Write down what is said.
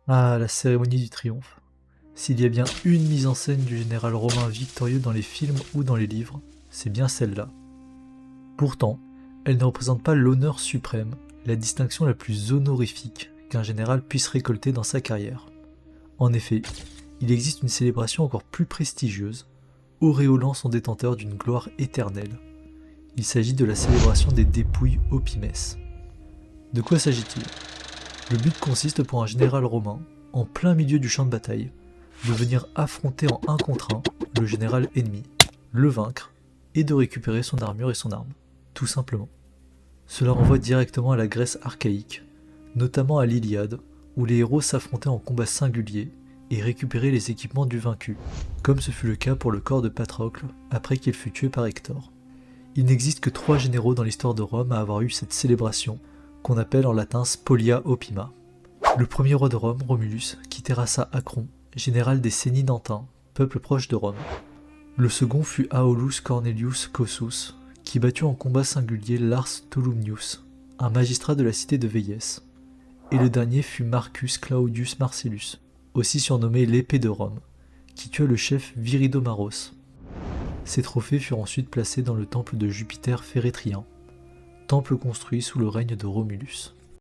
Ah, la cérémonie du triomphe. S'il y a bien une mise en scène du général romain victorieux dans les films ou dans les livres, c'est bien celle-là. Pourtant, elle ne représente pas l'honneur suprême, la distinction la plus honorifique qu'un général puisse récolter dans sa carrière. En effet, il existe une célébration encore plus prestigieuse, auréolant son détenteur d'une gloire éternelle. Il s'agit de la célébration des dépouilles Opimès. De quoi s'agit-il? Le but consiste pour un général romain, en plein milieu du champ de bataille, de venir affronter en un contre un le général ennemi, le vaincre, et de récupérer son armure et son arme, tout simplement. Cela renvoie directement à la Grèce archaïque, notamment à l'Iliade, où les héros s'affrontaient en combat singulier et récupéraient les équipements du vaincu, comme ce fut le cas pour le corps de Patrocle après qu'il fut tué par Hector. Il n'existe que 3 généraux dans l'histoire de Rome à avoir eu cette célébration, qu'on appelle en latin Spolia Opima. Le premier roi de Rome, Romulus, qui terrassa Acron, général des Sénidentins, peuple proche de Rome. Le second fut Aulus Cornelius Cossus, qui battit en combat singulier Lars Tolumnius, un magistrat de la cité de Véies. Et le dernier fut Marcus Claudius Marcellus, aussi surnommé l'épée de Rome, qui tua le chef Viridomaros. Ces trophées furent ensuite placés dans le temple de Jupiter Férétrien, temple construit sous le règne de Romulus.